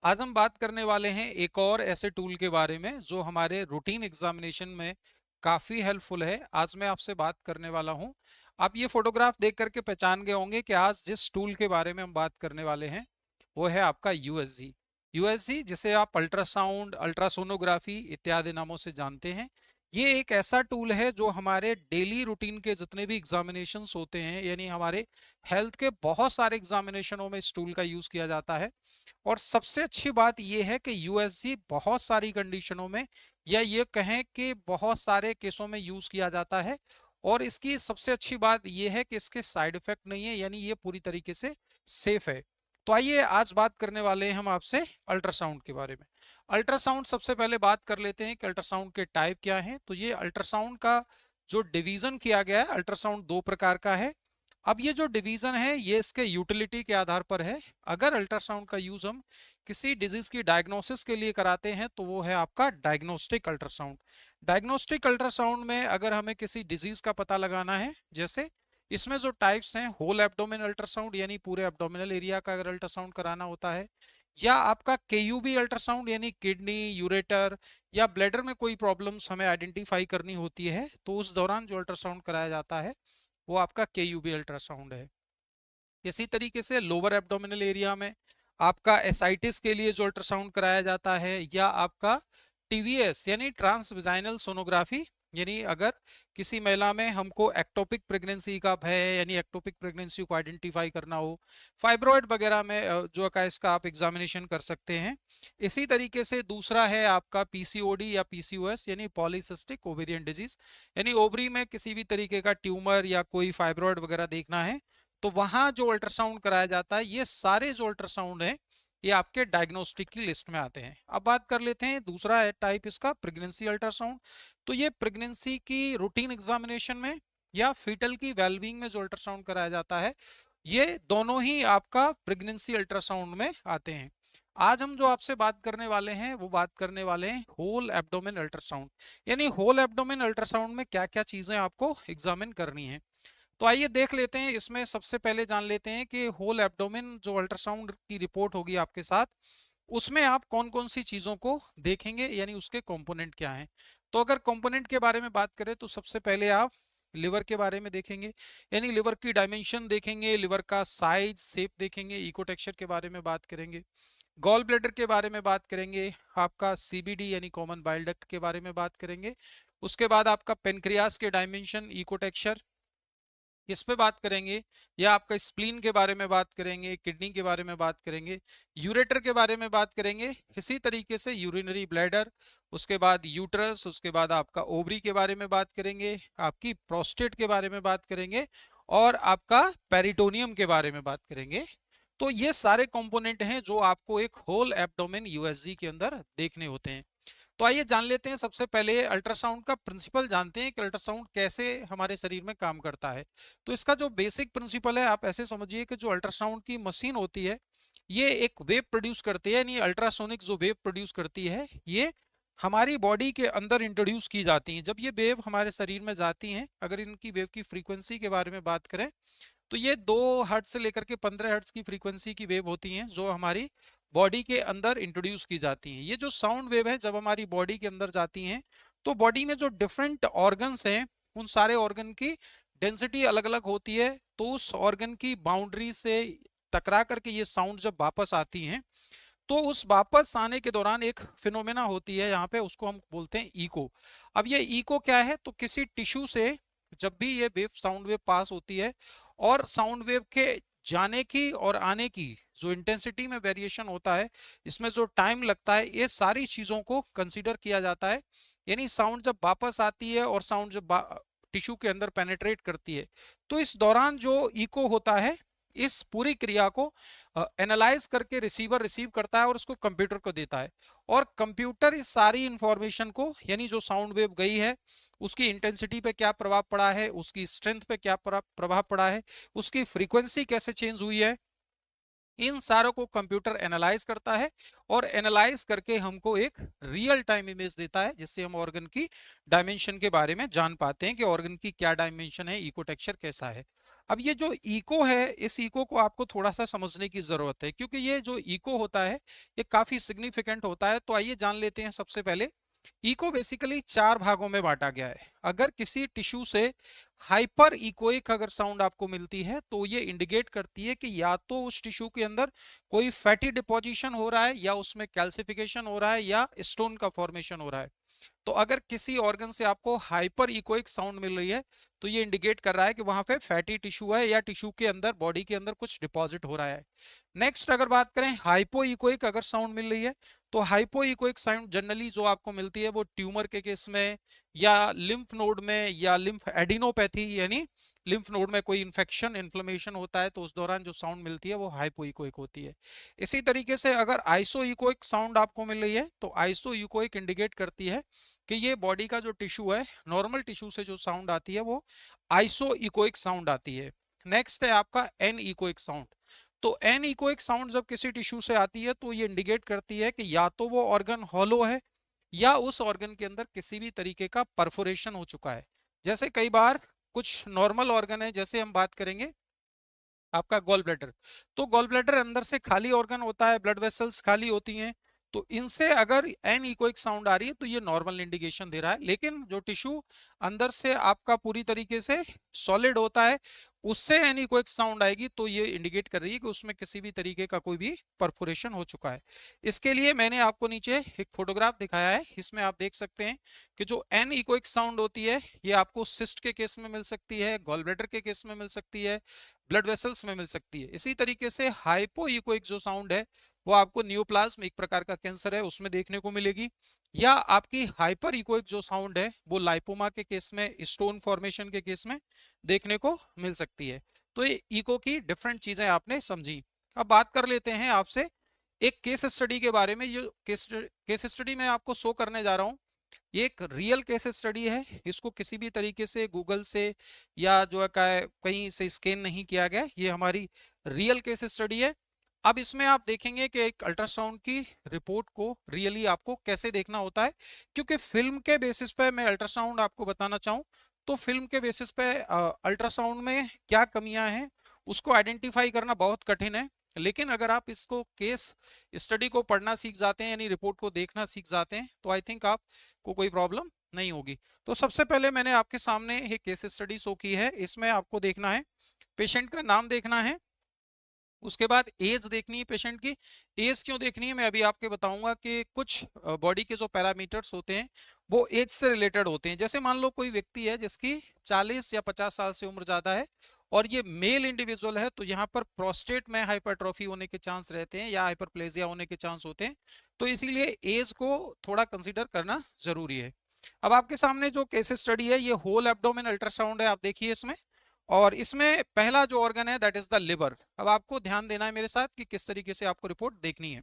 आज हम बात करने वाले हैं एक और ऐसे टूल के बारे में जो हमारे रूटीन एग्जामिनेशन में काफी हेल्पफुल है। आज मैं आपसे बात करने वाला हूं। आप ये फोटोग्राफ देख करके पहचान गए होंगे कि आज जिस टूल के बारे में हम बात करने वाले हैं वो है आपका यूएसजी। यूएसजी जिसे आप अल्ट्रासाउंड, अल्ट्रासोनोग्राफी इत्यादि नामों से जानते हैं। ये एक ऐसा टूल है जो हमारे डेली रूटीन के जितने भी एग्जामिनेशंस होते हैं, यानी हमारे हेल्थ के बहुत सारे एग्जामिनेशनों में इस टूल का यूज किया जाता है। और सबसे अच्छी बात यह है कि यूएसजी बहुत सारी कंडीशनों में, या ये कहें कि बहुत सारे केसों में यूज किया जाता है। और इसकी सबसे अच्छी बात यह है कि इसके साइड इफेक्ट नहीं है, यानी ये पूरी तरीके से सेफ है। तो आइए आज बात करने वाले हैं हम आपसे अल्ट्रासाउंड के बारे में। अल्ट्रासाउंड सबसे पहले बात कर लेते हैं कि अल्ट्रासाउंड के टाइप क्या हैं। तो ये अल्ट्रासाउंड का जो डिवीजन किया गया है, अल्ट्रासाउंड दो प्रकार का है। अब ये जो डिवीजन है ये इसके यूटिलिटी के आधार पर है। अगर अल्ट्रासाउंड का यूज हम किसी डिजीज की डायग्नोसिस के लिए कराते हैं तो वो है आपका डायग्नोस्टिक अल्ट्रासाउंड। डायग्नोस्टिक अल्ट्रासाउंड में अगर हमें किसी डिजीज का पता लगाना है, जैसे इसमें जो टाइप्स हैं, होल एब्डोमेन अल्ट्रासाउंड यानी पूरे एब्डोमिनल एरिया का अगर अल्ट्रासाउंड कराना होता है, या आपका केयूबी अल्ट्रासाउंड यानी किडनी, यूरेटर या ब्लैडर में कोई प्रॉब्लम्स हमें आइडेंटिफाई करनी होती है, तो उस दौरान जो अल्ट्रासाउंड कराया जाता है वो आपका केयूबी अल्ट्रासाउंड है। इसी तरीके से लोअर एब्डोमिनल एरिया में आपका एसाइटिस के लिए जो अल्ट्रासाउंड कराया जाता है, या आपका टीवीएस यानी ट्रांसविजाइनल सोनोग्राफी, यानी अगर किसी महिला में हमको एक्टोपिक प्रेगनेंसी का भय है, यानी एक्टोपिक प्रेगनेंसी को आइडेंटिफाई करना हो, फाइब्रॉइड वगैरह में जो का इसका आप एग्जामिनेशन कर सकते हैं। इसी तरीके से दूसरा है आपका पीसीओडी या पीसीओएस यानी पॉलीसिस्टिक ओवेरियन डिजीज, यानी ओवरी में किसी भी तरीके का ट्यूमर या कोई फाइब्रॉइड वगैरह देखना है तो वहां जो अल्ट्रासाउंड कराया जाता है। ये सारे जो अल्ट्रासाउंड है ये आपके डायग्नोस्टिक की लिस्ट में आते हैं। अब बात कर लेते हैं दूसरा है टाइप इसका प्रेगनेंसी अल्ट्रासाउंड। तो ये प्रेगनेंसी की रूटीन एग्जामिनेशन में या फीटल की वेलबींग में जो अल्ट्रासाउंड कराया जाता है, ये दोनों ही आपका प्रेगनेंसी अल्ट्रासाउंड में आते हैं। आज हम जो आपसे बात करने वाले हैं वो बात करने वाले हैं होल एब्डोमेन अल्ट्रासाउंड। यानी होल एब्डोमेन अल्ट्रासाउंड में क्या क्या चीजें आपको एग्जामिन करनी है। तो आइए देख लेते हैं। इसमें सबसे पहले जान लेते हैं कि होल एब्डोमेन जो अल्ट्रासाउंड की रिपोर्ट होगी आपके साथ, उसमें आप कौन कौन सी चीजों को देखेंगे, यानी उसके कंपोनेंट क्या हैं। तो अगर कंपोनेंट के बारे में बात करें तो सबसे पहले आप लिवर के बारे में देखेंगे, यानी लिवर की डायमेंशन देखेंगे, लिवर का साइज शेप देखेंगे, इको टेक्सचर के बारे में बात करेंगे, गॉल ब्लैडर के बारे में बात करेंगे, आपका सीबीडी यानी कॉमन बाइल डक्ट के बारे में बात करेंगे। उसके बाद आपका पेनक्रियास के डायमेंशन, इको टेक्सचर इस पे बात करेंगे, या आपका स्प्लीन के बारे में बात करेंगे, किडनी के बारे में बात करेंगे, यूरेटर के बारे में बात करेंगे, इसी तरीके से यूरिनरी ब्लैडर, उसके बाद यूट्रस, उसके बाद आपका ओवरी के बारे में बात करेंगे, आपकी प्रोस्टेट के बारे में बात करेंगे, और आपका पेरिटोनियम के बारे में बात करेंगे। तो ये सारे कंपोनेंट हैं जो आपको एक होल एब्डोमेन यूएसजी के अंदर देखने होते हैं। तो आइए जान लेते हैं। सबसे पहले अल्ट्रासाउंड का प्रिंसिपल जानते हैं कि अल्ट्रासाउंड कैसे हमारे शरीर में काम करता है। तो इसका जो बेसिक प्रिंसिपल है आप ऐसे समझिए कि जो अल्ट्रासाउंड की मशीन होती है ये एक वेव प्रोड्यूस करती है, यानी अल्ट्रासोनिक जो वेव प्रोड्यूस करती है ये हमारी बॉडी के अंदर इंट्रोड्यूस की जाती हैं। जब ये वेव हमारे शरीर में जाती हैं, अगर इनकी वेव की फ्रीक्वेंसी के बारे में बात करें तो ये 2 हर्ट्ज से लेकर के 15 हर्ट्ज की फ्रीक्वेंसी की वेव होती हैं जो हमारी बॉडी के अंदर इंट्रोड्यूस की जाती हैं। ये जो साउंड वेव है जब हमारी बॉडी के अंदर जाती हैं तो बॉडी में जो डिफरेंट ऑर्गन्स हैं उन सारे ऑर्गन की डेंसिटी अलग अलग होती है। तो उस ऑर्गन की बाउंड्री से टकरा करके ये साउंड जब वापस आती हैं तो उस वापस आने के दौरान एक फिनोमेना होती है यहाँ पे, उसको हम बोलते हैं इको। अब ये इको क्या है, तो किसी टिश्यू से जब भी ये वेव साउंड वेव पास होती है और साउंड वेव के जाने की और आने की जो इंटेंसिटी में वेरिएशन होता है, इसमें जो टाइम लगता है, ये सारी चीजों को कंसीडर किया जाता है। यानी साउंड जब वापस आती है और साउंड जब टिश्यू के अंदर पेनेट्रेट करती है तो इस दौरान जो इको होता है इस पूरी क्रिया को एनालाइज करके रिसीवर रिसीव करता है और उसको कंप्यूटर को देता है। और कंप्यूटर इस सारी इंफॉर्मेशन को, यानी जो साउंड वेव गई है उसकी इंटेंसिटी पे क्या प्रभाव पड़ा है, उसकी स्ट्रेंथ पे क्या प्रभाव पड़ा है, उसकी फ्रीक्वेंसी कैसे चेंज हुई है, इन सारों को कंप्यूटर एनालाइज करता है और एनालाइज करके हमको एक रियल टाइम इमेज देता है, जिससे हम ऑर्गन की डायमेंशन के बारे में जान पाते हैं कि ऑर्गन की क्या डायमेंशन है, इको टेक्सचर कैसा है। अब ये जो इको है, इस इको को आपको थोड़ा सा समझने की जरूरत है, क्योंकि ये जो इको होता है ये काफी सिग्निफिकेंट होता है। तो आइए जान लेते हैं सबसे पहले। इको बेसिकली चार भागों में बांटा गया है। अगर किसी टिश्यू से हाइपर इकोइक अगर साउंड आपको मिलती है तो ये इंडिकेट करती है कि या तो उस टिश्यू के अंदर कोई फैटी डिपोजिशन हो रहा है, या उसमें कैल्सिफिकेशन हो रहा है, या स्टोन का फॉर्मेशन हो रहा है। तो अगर किसी ऑर्गन से आपको हाइपर इकोइक साउंड मिल रही है तो ये इंडिकेट कर रहा है कि वहां पे फैटी टिश्यू है, या टिश्यू के अंदर, बॉडी के अंदर कुछ डिपॉजिट हो रहा है। नेक्स्ट अगर बात करें हाइपो इकोइक अगर साउंड मिल रही है, तो हाइपो इकोइक साउंड जनरली जो आपको मिलती है वो ट्यूमर के केस में, या लिम्फ नोड में, या लिम्फ एडिनोपैथी यानी लिम्फ नोड में कोई इन्फेक्शन इन्फ्लेमेशन होता है, तो उस दौरान जो साउंड मिलती है वो हाइपो इकोइक होती है। इसी तरीके से अगर आइसो इकोइक साउंड आपको मिल रही है तो आइसो इकोइक इंडिकेट करती है कि ये बॉडी का जो टिश्यू है, नॉर्मल टिश्यू से जो साउंड आती है वो आइसो इकोइक साउंड आती है। नेक्स्ट है आपका एन इकोइक साउंड। तो एन इकोइक साउंड जब किसी टिश्यू से आती है तो ये इंडिकेट करती है कि या तो वो ऑर्गन हॉलो है, या उस ऑर्गन के अंदर किसी भी तरीके का परफोरेशन हो चुका है। जैसे कई बार कुछ नॉर्मल ऑर्गन है, जैसे हम बात करेंगे आपका गॉल ब्लैडर। तो गॉल ब्लैडर अंदर से खाली ऑर्गन होता है, ब्लड वेसल्स खाली होती हैं। तो इनसे अगर एन इकोइक साउंड आ रही है तो ये नॉर्मल इंडिकेशन दे रहा है। लेकिन जो टिश्यू अंदर से आपका पूरी तरीके से सॉलिड होता है, उससे एन इकोइक साउंड आएगी तो ये इंडिकेट कर रही है कि उसमें किसी भी तरीके का कोई भी परफोरेशन हो चुका है। इसके लिए मैंने आपको नीचे एक फोटोग्राफ दिखाया है, इसमें आप देख सकते हैं कि जो एन इकोइक साउंड होती है ये आपको सिस्ट के केस में मिल सकती है, गॉल ब्लैडर के केस में मिल सकती है, ब्लड वेसल्स में मिल सकती है। इसी तरीके से हाइपो इकोइक जो साउंड है वो आपको न्यूप्लाज्म, एक प्रकार का कैंसर है, उसमें देखने को मिलेगी। या आपकी हाइपर इकोइक जो साउंड है वो लाइपोमा के केस में, स्टोन फॉर्मेशन के केस में देखने को मिल सकती है। तो ये इको की डिफरेंट चीजें आपने समझी। अब बात कर लेते हैं आपसे एक केस स्टडी के बारे में। ये केस स्टडी मैं आपको शो करने जा रहा हूँ, ये एक रियल केस स्टडी है। इसको किसी भी तरीके से गूगल से या जो है कहीं से स्कैन नहीं किया गया, ये हमारी रियल केस स्टडी है। अब इसमें आप देखेंगे कि एक अल्ट्रासाउंड की रिपोर्ट को रियली आपको कैसे देखना होता है, क्योंकि फिल्म के बेसिस पे मैं अल्ट्रासाउंड आपको बताना चाहूँ तो फिल्म के बेसिस पे अल्ट्रासाउंड में क्या कमियां हैं उसको आइडेंटिफाई करना बहुत कठिन है। लेकिन अगर आप इसको केस स्टडी को पढ़ना सीख जाते हैं, यानी रिपोर्ट को देखना सीख जाते हैं, तो आई थिंक आपको कोई प्रॉब्लम नहीं होगी। तो सबसे पहले मैंने आपके सामने एक केस स्टडी शो की है। इसमें आपको देखना है, पेशेंट का नाम देखना है, उसके बाद एज देखनी है पेशेंट की। एज क्यों देखनी है मैं अभी आपके बताऊंगा कि कुछ बॉडी के जो पैरामीटर्स होते हैं वो एज से रिलेटेड होते हैं। जैसे मान लो कोई व्यक्ति है जिसकी 40 या 50 साल से उम्र ज्यादा है और ये मेल इंडिविजुअल है, तो यहाँ पर प्रोस्टेट में हाइपरट्रॉफी होने के चांस रहते हैं या हाइपरप्लेजिया होने के चांस होते हैं। तो इसीलिए एज को थोड़ा कंसिडर करना जरूरी है। अब आपके सामने जो केस स्टडी है ये होल एब्डोमेन अल्ट्रासाउंड है, आप देखिए इसमें। और इसमें पहला जो ऑर्गन है दैट इज द लिवर। अब आपको ध्यान देना है मेरे साथ कि किस तरीके से आपको रिपोर्ट देखनी है।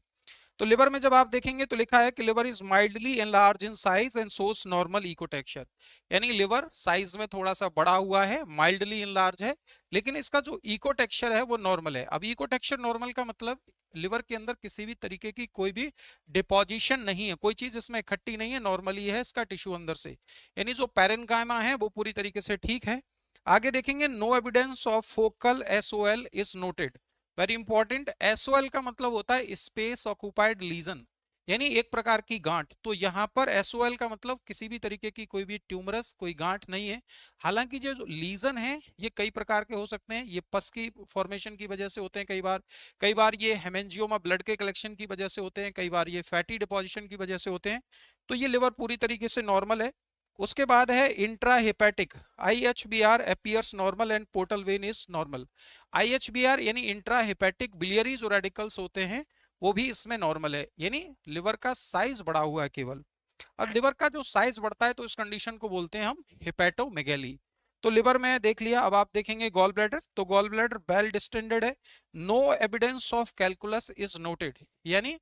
तो लिवर में जब आप देखेंगे तो लिखा है कि liver is mildly enlarge in size and shows normal echo texture. यानी लिवर साइज में थोड़ा सा बड़ा हुआ है, माइल्डली एनलार्ज है, लेकिन इसका जो इको टेक्सचर है वो नॉर्मल है। अब इको टेक्सचर नॉर्मल का मतलब लिवर के अंदर किसी भी तरीके की कोई भी डिपोजिशन नहीं है, कोई चीज इसमें इकट्ठी नहीं है, नॉर्मली है इसका टिश्यू अंदर से। यानी जो पैरेन्काइमा है वो पूरी तरीके से ठीक है। आगे देखेंगे no evidence of focal SOL is noted. Very important, SOL का मतलब होता है स्पेस ऑक्युपाइड लीजन, यानी एक प्रकार की गांठ। तो यहाँ पर एसओएल का मतलब किसी भी तरीके की कोई भी ट्यूमरस, कोई गांठ नहीं है। हालांकि जो लीजन है ये कई प्रकार के हो सकते हैं। ये पस की फॉर्मेशन की वजह से होते हैं, कई बार ये हेमेंजियोमा ब्लड के कलेक्शन की वजह से होते हैं, कई बार ये फैटी डिपोजिशन की वजह से होते हैं। तो ये लिवर पूरी तरीके से नॉर्मल है। उसके बाद है intrahepatic, IHBR appears normal and portal vein is normal. IHBR यानी इंट्राहेपेटिक बिलियरी जो रेडिकल्स होते हैं वो भी इसमें नॉर्मल है, यानी लिवर का साइज बढ़ा हुआ है केवल। अब लिवर का जो साइज बढ़ता है तो इस कंडीशन को बोलते हैं हम हेपेटोमेगैली। तो लिवर में देख लिया। अब आप देखेंगे गॉल ब्लैडर, तो गॉल ब्लैडर वेल डिस्टेंडेड है। No evidence of calculus is noted, यानी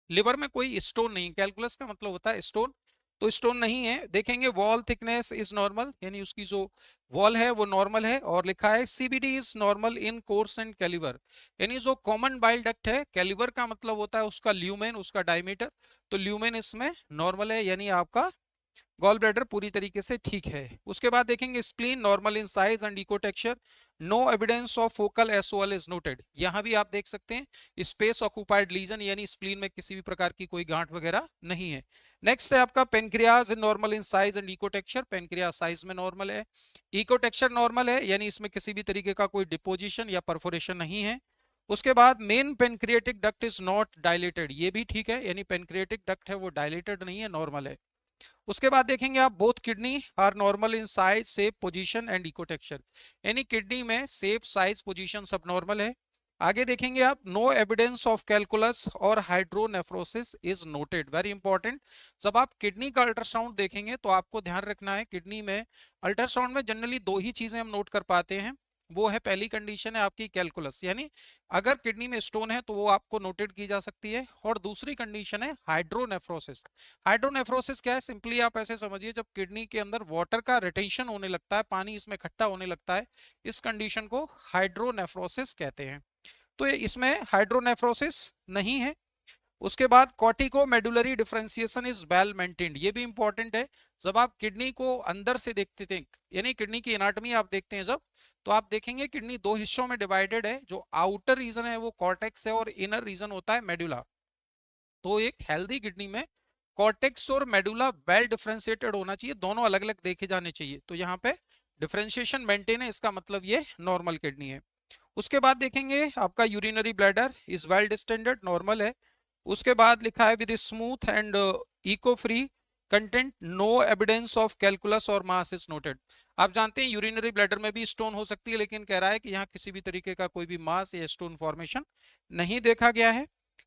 लिवर में कोई स्टोन नहीं। कैलकुलस का मतलब होता है स्टोन, तो स्टोन नहीं है। देखेंगे वॉल थिकनेस इज नॉर्मल, यानी उसकी जो वॉल है वो नॉर्मल है। और लिखा है CBD is normal in course and Caliber, यानी जो कॉमन बाइल डक्ट है, कैलिवर का मतलब होता है उसका ल्यूमेन, उसका डायमीटर, तो ल्यूमेन इसमें नॉर्मल है, यानी आपका गॉल ब्लैडर पूरी तरीके से ठीक है। उसके बाद देखेंगे spleen normal in size and echo texture, no evidence of focal SOL is noted. यहां भी आप देख सकते हैं स्पेस ऑक्युपाइड लीजन, यानी स्प्लीन में किसी भी प्रकार की कोई गांठ वगैरह नहीं है। नेक्स्ट है आपका pancreas in normal in size and echo texture, pancreas size में नॉर्मल है, इको टेक्सचर नॉर्मल है, यानी इसमें किसी भी तरीके का कोई डिपोजिशन या परफोरेशन नहीं है। उसके बाद main pancreatic duct is not dilated, ये भी ठीक है, यानी पेनक्रिएटिक डक्ट है वो डायलेटेड नहीं है, नॉर्मल है। उसके बाद देखेंगे आप both kidney are normal in size shape position and echo texture, यानी किडनी में शेप साइज पोजीशन सब नॉर्मल है। आगे देखेंगे आप नो एविडेंस ऑफ कैलकुलस और hydronephrosis is noted, very important. जब आप किडनी का अल्ट्रासाउंड देखेंगे तो आपको ध्यान रखना है, किडनी में अल्ट्रासाउंड में जनरली दो ही चीजें हम नोट कर पाते हैं। वो है, पहली कंडीशन है आपकी कैलकुलस, यानी अगर किडनी में स्टोन है तो वो आपको नोटेड की जा सकती है, और दूसरी कंडीशन है हाइड्रोनेफ्रोसिस। हाइड्रोनेफ्रोसिस क्या है, सिंपली आप ऐसे समझिए, जब किडनी के अंदर वाटर का रिटेंशन होने लगता है, पानी इसमें इकट्ठा होने लगता है, इस कंडीशन को हाइड्रोनेफ्रोसिस कहते हैं। तो ये इसमें हाइड्रोनेफ्रोसिस नहीं है। उसके बाद cortico medullary differentiation is well maintained, ये भी इंपॉर्टेंट है। जब आप किडनी को अंदर से देखते थे, यानी किडनी की एनाटॉमी आप देखते हैं जब, तो आप देखेंगे किडनी दो हिस्सों में डिवाइडेड है, जो आउटर रीजन है वो कॉर्टेक्स है और इनर रीजन होता है मेडुला। तो एक हेल्दी किडनी में कॉर्टेक्स और मेडुला वेल डिफरेंशिएटेड होना चाहिए, दोनों अलग अलग देखे जाने चाहिए। तो यहाँ पे डिफरेंशिएशन मेंटेन है, इसका मतलब ये नॉर्मल किडनी है। उसके बाद देखेंगे आपका urinary bladder is well distended, normal है। उसके बाद लिखा है with smooth and echo free content, no evidence of calculus और मास इज नोटेड। आप जानते हैं यूरिनरी ब्लैडर में भी स्टोन हो सकती है, लेकिन कह रहा है कि यहाँ किसी भी तरीके का कोई भी मास या स्टोन फॉर्मेशन नहीं देखा गया है।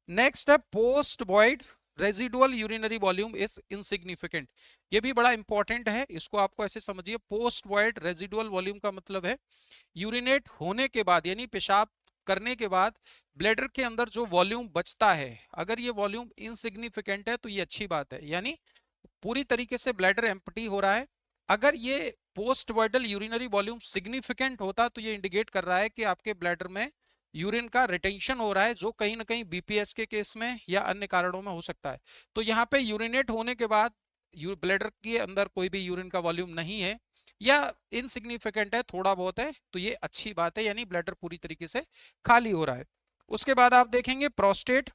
नेक्स्ट है post void residual urinary volume is insignificant, ये भी बड़ा इंपॉर्टेंट है, इसको आपको ऐसे समझिए, पोस्ट वॉइड रेजिडुअल वॉल्यूम का मतलब है यूरिनेट होने के बाद, यानी पेशाब करने के बाद ब्लैडर के अंदर जो वॉल्यूम बचता है, अगर ये वॉल्यूम इनसिग्निफिकेंट है तो ये अच्छी बात है, यानी पूरी तरीके से ब्लैडर एम्प्टी हो रहा है। अगर ये पोस्ट वॉइडल यूरिनरी वॉल्यूम सिग्निफिकेंट होता तो ये इंडिकेट कर रहा है कि आपके ब्लैडर में यूरिन का रिटेंशन हो रहा है, जो कहीं ना कहीं बीपीएस के केस में या अन्य कारणों में हो सकता है। तो यहाँ पे यूरिनेट होने के बाद ब्लैडर के अंदर कोई भी यूरिन का वॉल्यूम नहीं है या इनसिग्निफिकेंट है, थोड़ा बहुत है, तो ये अच्छी बात है, यानी ब्लैडर पूरी तरीके से खाली हो रहा है। उसके बाद आप देखेंगे प्रोस्टेट,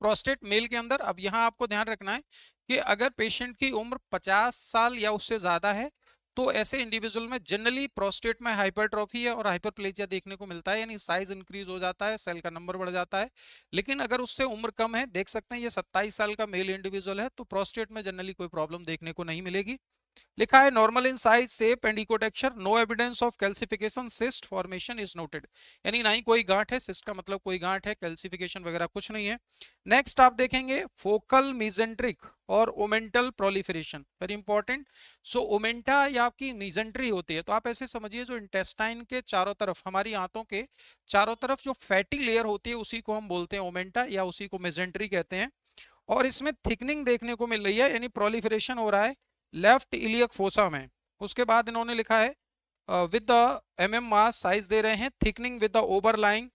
प्रोस्टेट मेल के अंदर, अब यहाँ आपको ध्यान रखना है कि अगर पेशेंट की उम्र 50 साल या उससे ज्यादा है तो ऐसे इंडिविजुअल में जनरली प्रोस्टेट में हाइपरट्रॉफी है और हाइपरप्लेजिया देखने को मिलता है, यानी साइज इंक्रीज हो जाता है, सेल का नंबर बढ़ जाता है। लेकिन अगर उससे उम्र कम है, देख सकते हैं ये 27 साल का मेल इंडिविजुअल है, तो प्रोस्टेट में जनरली कोई प्रॉब्लम देखने को नहीं मिलेगी। लिखा है normal in size shape and echo texture, no evidence of calcification cyst formation is noted, यानी ना ही कोई गांठ है, सिस्ट का मतलब कोई गांठ है, कैल्सिफिकेशन वगैरह कुछ नहीं है। नेक्स्ट आप देखेंगे फोकल मीजेंट्रिक और ओमेंटल प्रोलिफरेशन, वेरी इंपॉर्टेंट। सो ओमेंटा या आपकी मीजेंट्री होती है, तो आप ऐसे समझिए जो इंटेस्टाइन के चारों तरफ, हमारी आंतों के चारों तरफ जो फैटी लेयर होती है उसी को हम बोलते हैं ओमेंटा या उसी को मेजेंट्री कहते हैं। और इसमें थिकनिंग देखने को मिल रही है, यानी प्रोलिफरेशन हो रहा है लेफ्ट इलियक फोसा में। उसके बाद इन्होंने लिखा है विद द मास साइज दे रहे हैं, thickening with the overlying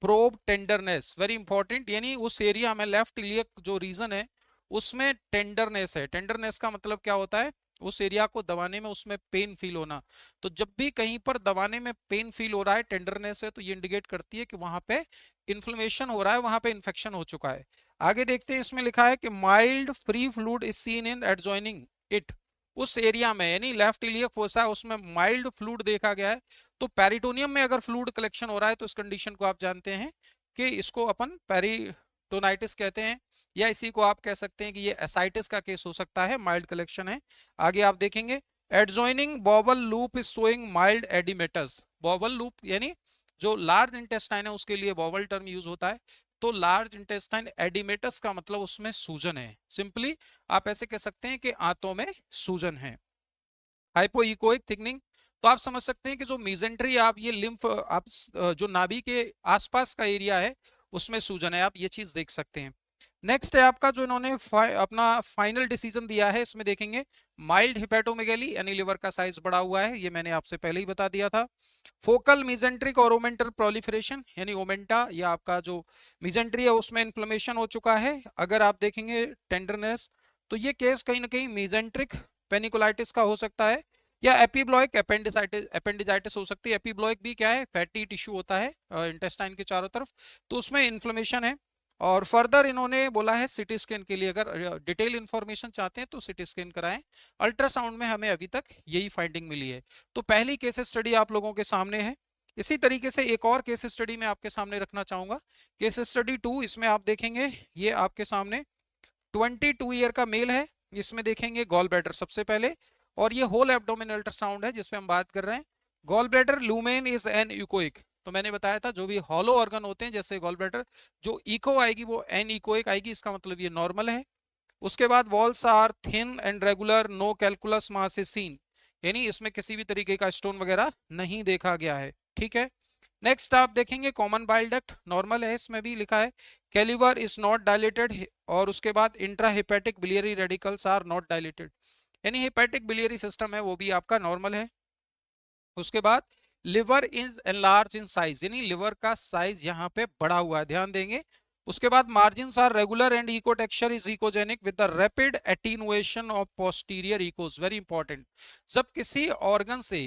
probe tenderness, very important, यानी उस एरिया में लेफ्ट इलियक जो रीजन है उसमें टेंडरनेस है। टेंडरनेस का मतलब क्या होता है, उस एरिया को दबाने में उसमें पेन फील होना। तो जब भी कहीं पर दबाने में पेन फील हो रहा है, टेंडरनेस है, तो ये इंडिकेट करती है कि वहां पे इन्फ्लेमेशन हो रहा है, वहां पे इन्फेक्शन हो चुका है। आगे देखते हैं, इसमें लिखा है कि mild free fluid is seen in adjoining it, उस एरिया में यानी लेफ्ट इलियक फोसा है उसमें माइल्ड फ्लूइड देखा गया है। तो पेरिटोनियम में अगर फ्लूइड कलेक्शन हो रहा है तो इस कंडीशन को आप जानते हैं कि इसको अपन पेरिटोनाइटिस कहते हैं, या इसी को आप कह सकते हैं कि ये एसाइटिस का केस हो सकता है, माइल्ड कलेक्शन है। आगे आप देखेंगे adjoining bowel loop is showing mild oedematous, bowel loop यानी जो लार्ज इंटेस्टाइन है उसके लिए बॉबल टर्म यूज होता है। तो लार्ज इंटेस्टाइन एडिमेटस का मतलब उसमें सूजन है, सिंपली आप ऐसे कह सकते हैं कि आंतों में सूजन है। हाइपोइकोइक थिकनिंग, तो आप समझ सकते हैं कि जो मीजेंट्री आप ये लिम्फ आप जो नाभि के आसपास का एरिया है उसमें सूजन है, आप ये चीज देख सकते हैं। नेक्स्ट है आपका जो इन्होंने अपना फाइनल डिसीजन दिया है, इसमें देखेंगे माइल्ड हिपेटोमेगैली यानी लिवर का साइज बढ़ा हुआ है, ये मैंने आपसे पहले ही बता दिया था। फोकल मीजेंट्रिक और ओमेंटल प्रोलिफरेशन, यानी ओमेंटा या आपका जो मीजेंट्री है उसमें इन्फ्लेमेशन हो चुका है। अगर आप देखेंगे टेंडरनेस, तो ये केस कहीं ना कहीं मेजेंट्रिक पेनिकुलाइटिस का हो सकता है, या एपीब्लॉइक एपेंडिजाइटिस हो सकती है। एपीब्लॉइक भी क्या है, फैटी टिश्यू होता है इंटेस्टाइन के चारों तरफ, तो उसमें इन्फ्लेमेशन है। और फर्दर इन्होंने बोला है सीटी स्कैन के लिए, अगर डिटेल इंफॉर्मेशन चाहते हैं तो सीटी स्कैन कराएं। अल्ट्रासाउंड में हमें अभी तक यही फाइंडिंग मिली है। तो पहली केस स्टडी आप लोगों के सामने है। इसी तरीके से एक और केस स्टडी मैं आपके सामने रखना चाहूंगा, केस स्टडी 2। इसमें आप देखेंगे ये आपके सामने 22 ईयर का मेल है। इसमें देखेंगे गॉल ब्लैडर सबसे पहले, और ये होल एब्डोमिन अल्ट्रासाउंड है जिसपे हम बात कर रहे हैं। Gall bladder lumen is anechoic, तो मैंने बताया था जो भी हॉलो ऑर्गन होते हैं जैसे गॉल ब्लैडर, जो इको आएगी वो एन इकोइक आएगी, इसका मतलब ये नॉर्मल है। उसके बाद walls are thin and regular, no calculus mass is seen, यानी इसमें किसी भी तरीके का स्टोन वगैरह नहीं देखा गया है। ठीक है। नेक्स्ट आप देखेंगे कॉमन बाइल डक्ट नॉर्मल है, इसमें भी लिखा है कैलिवर इज नॉट डायलेटेड, और उसके बाद intra hepatic biliary radicals are not dilated, यानी हेपेटिक बिलियरी सिस्टम है वो भी आपका नॉर्मल है। उसके बाद liver is enlarge in size, यानी लिवर का साइज यहाँ पे बढ़ा हुआ है, ध्यान देंगे। उसके बाद margins are regular and echo texture is echogenic with the rapid attenuation of posterior echoes, very important. जब किसी ऑर्गन से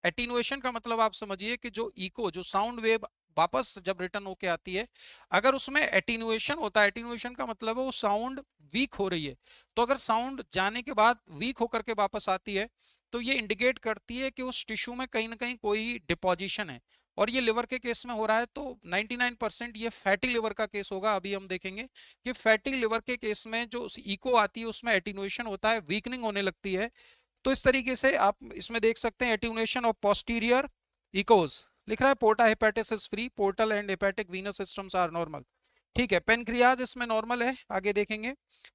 एटीनुएशन का मतलब आप समझिए कि जो इको, जो साउंड वेव वापस जब रिटर्न होके आती है, अगर उसमें एटीनुएशन होता है, एटीनुएशन का मतलब है वो साउंड वीक हो रही है, तो अगर साउंड जाने के बाद वीक होकर के वापस आती है तो ये इंडिकेट करती है कि उस टिश्यू में कहीं ना कहीं कोई डिपोजिशन है। और ये लिवर के केस में हो रहा है, तो 99% ये फैटी लिवर का केस होगा। अभी हम देखेंगे कि फैटी लिवर के केस में जो इको आती है उसमें एटीनुएशन होता है, वीकनिंग होने लगती है। तो इस तरीके से आप इसमें देख सकते हैं एट्यूनेशन ऑफ पोस्टीरियर इकोस, लिख रहा है porta hepatis is free, portal and hepatic venous systems are normal. ठीक है। पेनक्रियाज इसमें नॉर्मल है, आगे देखेंगे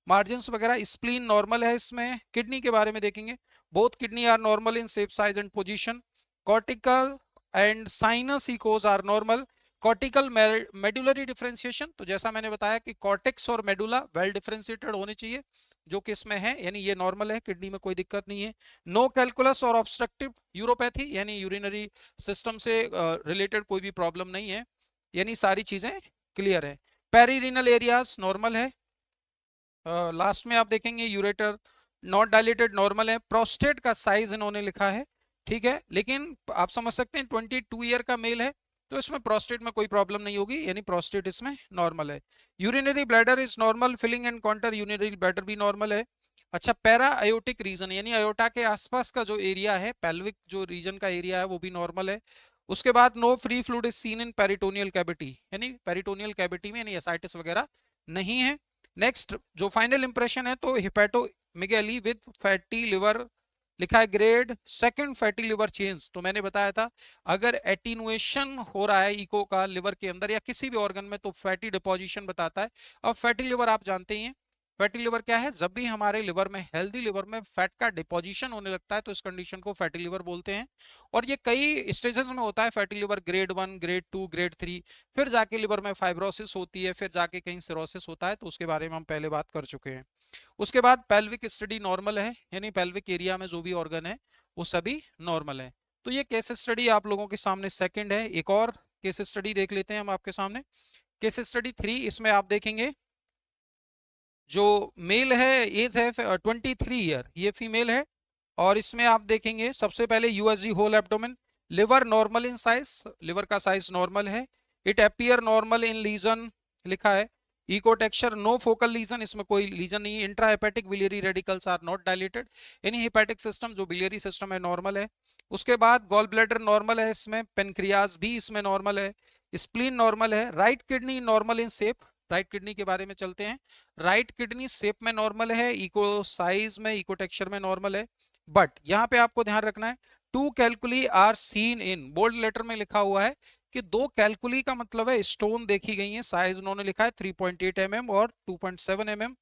मार्जिन्स वगैरह, स्प्लीन नॉर्मल है। इसमें किडनी के बारे में देखेंगे, both kidney are normal in shape size and position, cortical and sinus echoes are normal. Cortical medullary differentiation, तो जैसा मैंने बताया कि कॉर्टेक्स और मेडुला वेल डिफरेंशिएटेड होने चाहिए, जो कि इसमें है, यानी ये नॉर्मल है, किडनी में कोई दिक्कत नहीं है। नो कैलकुलस और ऑब्स्ट्रक्टिव यूरोपैथी, यानी यूरिनरी सिस्टम से रिलेटेड कोई भी प्रॉब्लम नहीं है, यानी सारी चीजें क्लियर है। पेरीरिनल एरियाज नॉर्मल है। लास्ट में आप देखेंगे यूरेटर नॉट डायलेटेड नॉर्मल है। प्रोस्टेट का साइज इन्होंने लिखा है, ठीक है, लेकिन आप समझ सकते हैं 22 ईयर का मेल है तो इसमें प्रोस्टेट में कोई प्रॉब्लम नहीं होगी, यानी प्रोस्टेट इसमें नॉर्मल है। Urinary bladder is normal, filling and counter urinary bladder भी नॉर्मल है। अच्छा, पैरा आयोटिक रीजन, यानी अयोटा के आसपास का जो एरिया है, पेल्विक जो रीजन का एरिया है वो भी नॉर्मल है। उसके बाद no free fluid is seen in peritoneal cavity, यानी पेरिटोनियल कैविटी में यानी एसाइटिस वगैरह नहीं है। नेक्स्ट जो फाइनल इंप्रेशन है तो हिपेटोमेगाली विद फैटी लिवर लिखा है, grade second fatty liver change. तो मैंने बताया था अगर एटीनुएशन हो रहा है इको का लिवर के अंदर या किसी भी ऑर्गन में तो फैटी डिपोजिशन बताता है। अब फैटी लिवर आप जानते ही हैं, फैटी लिवर क्या है, जब भी हमारे लिवर में, हेल्दी लिवर में फैट का डिपोजिशन होने लगता है तो इस कंडीशन को फैटी लिवर बोलते हैं। और ये कई स्टेजेस में होता है fatty liver, grade 1, grade 2, grade 3, फिर जाके लिवर में फाइब्रोसिस होती है, फिर जाके कहीं सिरोसिस होता है, तो उसके बारे में हम पहले बात कर चुके हैं। उसके बाद पेल्विक स्टडी नॉर्मल है, यानी पेल्विक एरिया में जो भी ऑर्गन है वो सभी नॉर्मल है। तो ये केस स्टडी आप लोगों के सामने सेकंड है। एक और केस स्टडी देख लेते हैं हम आपके सामने, केस स्टडी 3। इसमें आप देखेंगे जो मेल है, एज है 23 ईयर, ये फीमेल है। और इसमें आप देखेंगे सबसे पहले USG whole abdomen, liver normal in size, liver का साइज नॉर्मल है। It appear normal in lesion लिखा है। Echo texture no focal lesion, इसमें कोई लीजन नहीं है। Intra hepatic biliary radicals are not dilated, यानी हेपेटिक सिस्टम जो बिलियरी सिस्टम है नॉर्मल है। उसके बाद गॉल ब्लैडर नॉर्मल है इसमें, पेनक्रियाज भी इसमें नॉर्मल है, स्प्लीन नॉर्मल है। Right kidney normal in shape, right kidney के बारे में चलते हैं। राइट किडनी शेप में नॉर्मल है, इको साइज में, इको टेक्सचर में नॉर्मल है। बट यहाँ पे आपको ध्यान रखना है, 2 calculi are seen in, bold letter में लिखा हुआ है कि 2 कैलकुली का मतलब है स्टोन देखी गई है। साइज उन्होंने लिखा है 3.8 mm और 2.7 mm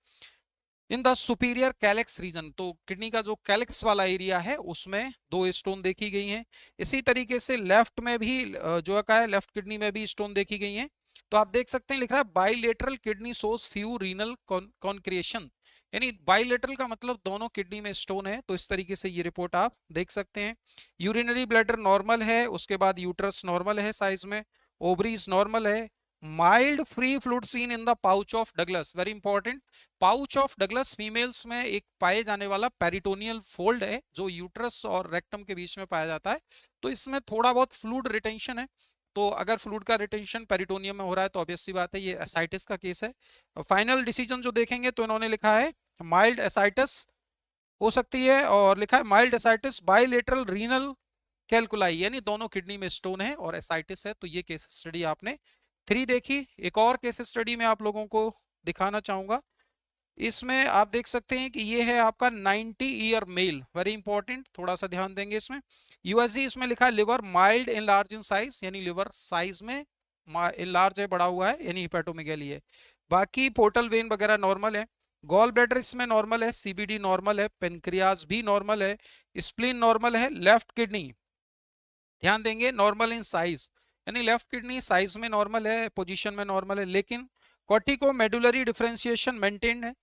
in the superior calyx region, तो किडनी का जो कैलेक्स वाला एरिया है उसमें 2 स्टोन देखी गई हैं। इसी तरीके से लेफ्ट में भी जो है लेफ्ट किडनी में भी स्टोन देखी गई हैं। तो आप देख सकते हैं लिख रहा है बाइलेटरल किडनी सोस फ्यू रीनल कॉन्क्रिएशन, यानी बाइलेटरल का मतलब दोनों किडनी में स्टोन है। तो इस तरीके से ये रिपोर्ट आप देख सकते हैं। यूरिनरी ब्लैडर नॉर्मल है, उसके बाद यूट्रस नॉर्मल है साइज में, ओवरीज नॉर्मल है, mild free fluid scene in the pouch of Douglas, very important. Pouch of Douglas females में एक पाए जाने वाला पेरिटोनियल फोल्ड है जो यूट्रस और रेक्टम के बीच में पाया जाता है। तो इसमें थोड़ा बहुत फ्लूइड रिटेंशन है। तो अगर फ्लूइड का रिटेंशन पेरिटोनियम में हो रहा है तो ऑब्वियस सी बात है ये एसाइटिस का केस है। फाइनल डिसीजन जो देखेंगे तो इन्होंने लिखा है माइल्ड एसाइटिस हो सकती है, और लिखा है mild ascites bilateral renal calculi, यानी दोनों किडनी में स्टोन है और एसाइटिस है। तो ये केस स्टडी आपने 3 देखी। एक और केस स्टडी में आप लोगों को दिखाना चाहूंगा। इसमें आप देख सकते हैं कि ये है आपका 90 ईयर मेल, वेरी इंपॉर्टेंट, थोड़ा सा ध्यान देंगे इसमें। यूएसजी इसमें लिखा है liver mild in large in size, यानी लिवर साइज में इन लार्ज है, बड़ा हुआ है, यानी हिपेटोमेगैली है। बाकी पोर्टल वेन वगैरह नॉर्मल है। गॉल ब्लैडर इसमें नॉर्मल है, सीबीडी नॉर्मल है, पेनक्रियाज भी नॉर्मल है, स्प्लीन नॉर्मल है। लेफ्ट किडनी ध्यान देंगे नॉर्मल इन साइज, यानी लेफ्ट किडनी साइज में नॉर्मल है, पोजीशन में नॉर्मल है, लेकिन कॉर्टिको मेडुलरी डिफरेंशिएशन मेंटेन्ड है।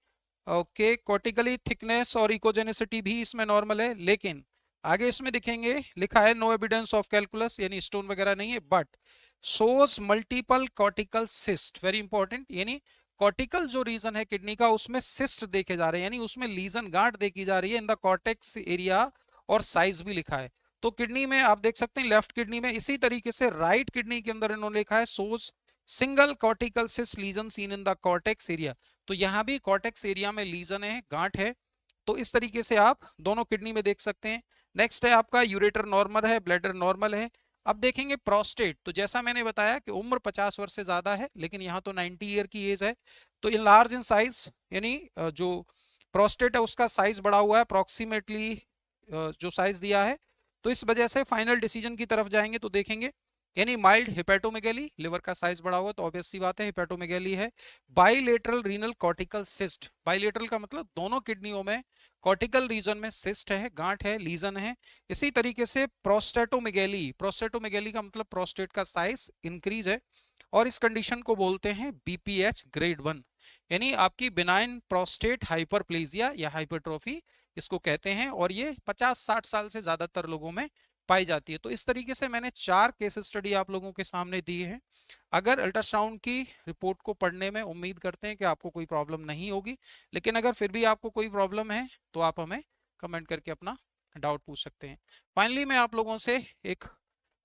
ओके, कॉर्टिकली थिकनेस और इकोजेनिसिटी भी इसमें नॉर्मल है, लेकिन आगे इसमें दिखेंगे लिखा है नो एविडेंस ऑफ कैलकुलस, यानी स्टोन वगैरह नहीं है, but shows multiple cortical cyst, very important, यानी कॉर्टिकल जो रीजन है किडनी का उसमें सिस्ट देखे जा रहे हैं, यानी उसमें लीजन गांठ देखी जा रही है इन द कॉर्टेक्स एरिया, और साइज भी लिखा है। तो किडनी में आप देख सकते हैं लेफ्ट किडनी में, इसी तरीके से राइट किडनी के अंदर इन्होंने लिखा है shows single cortical cyst lesion seen in the cortex area. तो यहां भी कॉर्टेक्स एरिया में लीजन है, गांठ है। तो इस तरीके से आप दोनों किडनी में देख सकते हैं। नेक्स्ट है आपका यूरेटर नॉर्मल है, ब्लैडर नॉर्मल है। अब देखेंगे प्रोस्टेट, तो जैसा मैंने बताया कि उम्र 50 वर्ष से ज्यादा है, लेकिन यहाँ तो 90 ईयर की एज है। तो इन लार्ज इन साइज, यानी जो प्रोस्टेट है उसका साइज बढ़ा हुआ है अप्रोक्सीमेटली, जो साइज दिया है। तो इस वजह से फाइनल डिसीजन की तरफ जाएंगे तो देखेंगे, यानी माइल्ड हिपेटोमेगैली, लिवर का साइज बढ़ा हुआ, तो ऑब्वियस सी बात है हिपेटोमेगैली है। Bilateral renal cortical cyst, bilateral का मतलब दोनों किडनियों में कॉर्टिकल रीजन में सिस्ट है, गांठ है, लीजन है। इसी तरीके से प्रोस्टेटोमेगैली, प्रोस्टेटोमेगैली का मतलब प्रोस्टेट का साइज इंक्रीज है, और इस कंडीशन को बोलते हैं बीपीएच ग्रेड 1, यानी आपकी बिनाइन प्रोस्टेट हाइपरप्लेजिया या हाइपरट्रोफी इसको कहते हैं, और ये 50-60 साल से ज्यादातर लोगों में पाई जाती है। तो इस तरीके से मैंने 4 केस स्टडी आप लोगों के सामने दिए हैं। अगर अल्ट्रासाउंड की रिपोर्ट को पढ़ने में उम्मीद करते हैं कि आपको कोई प्रॉब्लम नहीं होगी, लेकिन अगर फिर भी आपको कोई प्रॉब्लम है तो आप हमें कमेंट करके अपना डाउट पूछ सकते हैं। फाइनली मैं आप लोगों से एक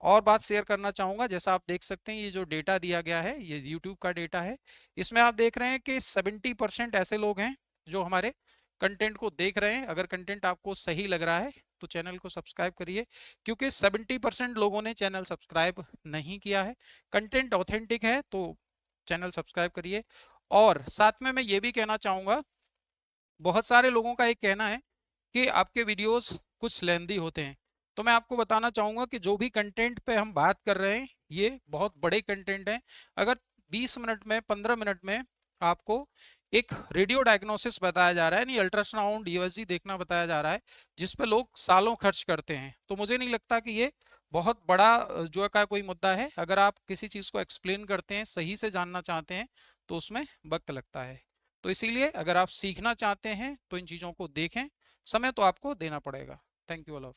और बात शेयर करना चाहूंगा। जैसा आप देख सकते हैं ये जो डेटा दिया गया है ये यूट्यूब का डेटा है। इसमें आप देख रहे हैं कि 70% ऐसे लोग हैं जो हमारे कंटेंट को देख रहे हैं। अगर कंटेंट आपको सही लग रहा है तो चैनल को सब्सक्राइब करिए, क्योंकि 70% लोगों ने चैनल सब्सक्राइब नहीं किया है। कंटेंट ऑथेंटिक है तो चैनल सब्सक्राइब करिए। और साथ में मैं ये भी कहना चाहूंगा, बहुत सारे लोगों का एक कहना है कि आपके वीडियोस कुछ लेंदी होते हैं। तो मैं आपको बताना चाहूंगा कि जो भी कंटेंट पे हम बात कर रहे हैं ये बहुत बड़े कंटेंट हैं। अगर 20 मिनट में 15 मिनट में आपको एक रेडियो डायग्नोसिस बताया जा रहा है, यानी अल्ट्रासाउंड यूएसजी देखना बताया जा रहा है, जिस पे लोग सालों खर्च करते हैं, तो मुझे नहीं लगता कि ये बहुत बड़ा जो का कोई मुद्दा है। अगर आप किसी चीज को एक्सप्लेन करते हैं, सही से जानना चाहते हैं, तो उसमें वक्त लगता है। तो इसीलिए अगर आप सीखना चाहते हैं तो इन चीजों को देखें, समय तो आपको देना पड़ेगा। Thank you all of.